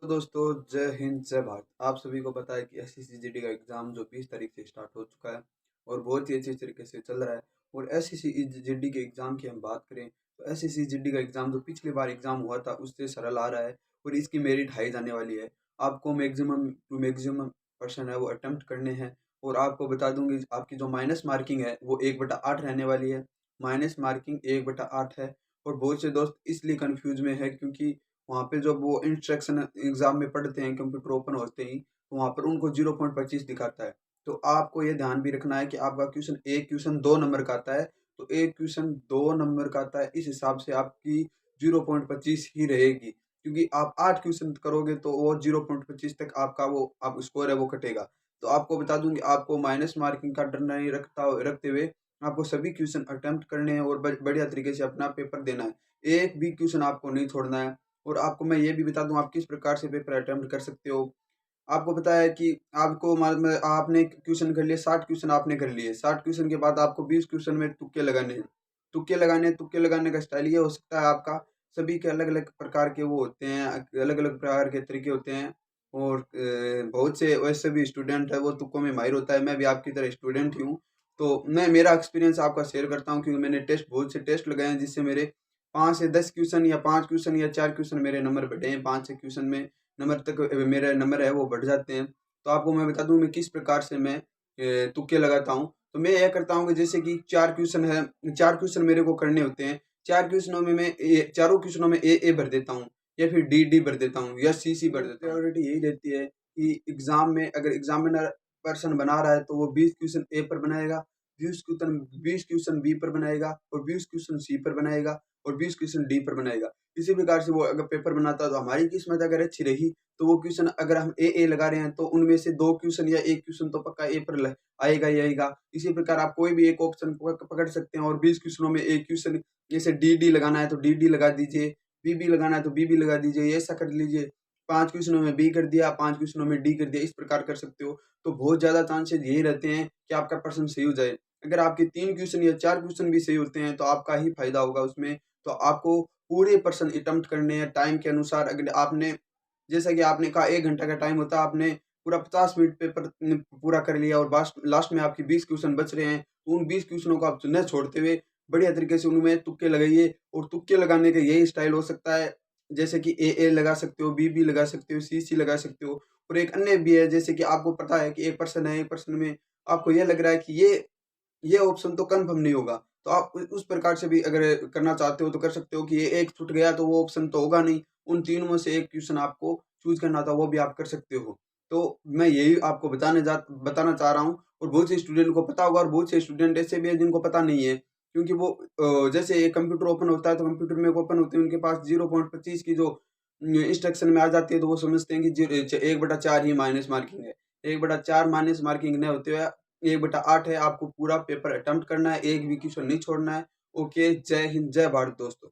तो दोस्तों, जय हिंद, जय भारत। आप सभी को पता है कि एसएससी जीडी का एग्ज़ाम जो 20 तारीख से स्टार्ट हो चुका है और बहुत ही अच्छी तरीके से चल रहा है। और एसएससी जीडी के एग्ज़ाम की हम बात करें तो एसएससी जीडी का एग्ज़ाम जो पिछली बार एग्ज़ाम हुआ था उससे सरल आ रहा है और इसकी मेरिट हाई जाने वाली है। आपको मैक्सिमम टू मैक्सिमम पर्सन है वो अटेम्प्ट करने हैं। और आपको बता दूंगी आपकी जो माइनस मार्किंग है वो 1/8 रहने वाली है। माइनस मार्किंग 1/8 है। और बहुत से दोस्त इसलिए कन्फ्यूज में है क्योंकि वहाँ पे जब वो इंस्ट्रक्शन एग्ज़ाम में पढ़ते हैं कंप्यूटर ओपन होते ही, तो वहाँ पर उनको 0.25 दिखाता है। तो आपको ये ध्यान भी रखना है कि आपका क्वेश्चन एक क्वेश्चन 2 नंबर का आता है, तो एक क्वेश्चन 2 नंबर का आता है, इस हिसाब से आपकी 0.25 ही रहेगी। क्योंकि आप 8 क्वेश्चन करोगे तो वो 0.25 तक आपका वो आप स्कोर है वो कटेगा। तो आपको बता दूँ कि आपको माइनस मार्किंग का डर नहीं रखते हुए आपको सभी क्वेश्चन अटेम्प्ट करने हैं और बढ़िया तरीके से अपना पेपर देना है। एक भी क्वेश्चन आपको नहीं छोड़ना है। और आपको मैं ये भी बता दूँ आप किस प्रकार से पेपर अटेम्प्ट कर सकते हो। आपको पता है कि आपको मान में आपने क्वेश्चन कर लिए 60 क्वेश्चन आपने कर लिए। 60 क्वेश्चन के बाद आपको 20 क्वेश्चन में तुक्के लगाने हैं। तुक्के लगाने का स्टाइल ये हो सकता है आपका सभी के अलग-अलग प्रकार के वो होते हैं, अलग-अलग प्रकार के तरीके होते हैं। और बहुत से वैसे भी स्टूडेंट है वो तुक्कों में माहिर होता है। मैं भी आपकी तरह स्टूडेंट ही हूँ। तो मैं मेरा एक्सपीरियंस आपका शेयर करता हूँ क्योंकि मैंने बहुत से टेस्ट लगाए हैं जिससे मेरे 5 से 10 क्वेश्चन या 5 क्वेश्चन या 4 क्वेश्चन मेरे नंबर बढ़े हैं। 5 से क्वेश्चन में नंबर तक मेरे नंबर है वो बढ़ जाते हैं। तो आपको मैं बता दूँ मैं किस प्रकार से मैं तुक्के लगाता हूँ। तो मैं यह करता हूँ कि जैसे कि 4 क्वेश्चन है, 4 क्वेश्चन मेरे को करने होते हैं। 4 क्वेश्चनों में मैं चारों क्वेश्चनों में ए भर देता हूँ या फिर डी भर देता हूँ या सी भर देता हूँ। प्रायोरिटी यही रहती है कि एग्ज़ाम में अगर एग्ज़ामिनर पर्सन बना रहा है तो वो 20 क्वेश्चन ए पर बनाएगा, 20 क्वेश्चन बी पर बनाएगा और 20 क्वेश्चन सी पर बनाएगा और 20 क्वेश्चन डी पर बनाएगा। इसी प्रकार से वो अगर पेपर बनाता है तो हमारी किस्मत अगर अच्छी रही तो वो क्वेश्चन अगर हम ए लगा रहे हैं तो उनमें से 2 क्वेश्चन या 1 क्वेश्चन तो पक्का ए पर ल आएगा ही आएगा। इसी प्रकार आप कोई भी एक ऑप्शन पकड़ सकते हैं और 20 क्वेश्चनों में 1 क्वेश्चन जैसे डी लगाना है तो डी लगा दीजिए, बी लगाना है तो बी लगा दीजिए, ऐसा कर लीजिए। 5 क्वेश्चनों में बी कर दिया, 5 क्वेश्चनों में डी कर दिया, इस प्रकार कर सकते हो। तो बहुत ज़्यादा चांसेज़ यही रहते हैं कि आपका प्रश्न सही हो जाए। अगर आपके 3 क्वेश्चन या 4 क्वेश्चन भी सही होते हैं तो आपका ही फ़ायदा होगा उसमें। तो आपको पूरे प्रश्न अटेम्प्ट करने हैं टाइम के अनुसार। अगर आपने जैसा कि आपने कहा 1 घंटा का टाइम होता है, आपने पूरा 50 मिनट पेपर पूरा कर लिया और लास्ट लास्ट में आपके 20 क्वेश्चन बच रहे हैं, तो उन 20 क्वेश्चनों को आप न छोड़ते हुए बढ़िया तरीके से उनमें तुक्के लगाइए। और तुक्के लगाने का यही स्टाइल हो सकता है जैसे कि ए लगा सकते हो, बी लगा सकते हो, सी लगा सकते हो। और एक अन्य भी है जैसे कि आपको पता है कि एक पर्सन है, एक पर्सन में आपको ये लग रहा है कि ये ऑप्शन तो कन्फर्म नहीं होगा। तो आप उ उस प्रकार से भी अगर करना चाहते हो तो कर सकते हो कि ये एक छूट गया तो वो ऑप्शन तो होगा नहीं। उन तीनों में से एक क्वेश्चन आपको चूज़ करना था वो भी आप कर सकते हो। तो मैं यही आपको बताना चाह रहा हूँ और बहुत से स्टूडेंट को पता होगा और बहुत से स्टूडेंट ऐसे भी हैं जिनको पता नहीं है। क्योंकि वो जैसे ये कंप्यूटर ओपन होता है तो कंप्यूटर में ओपन होते हैं उनके पास 0.25 की जो इंस्ट्रक्शन में आ जाती है तो वो समझते हैं कि 1/4 ही माइनस मार्किंग है। 1/4 माइनस मार्किंग नहीं होते हुए 1/8 है। आपको पूरा पेपर अटेम्प्ट करना है, एक भी क्वेश्चन नहीं छोड़ना है। ओके, जय हिंद, जय भारत दोस्तों।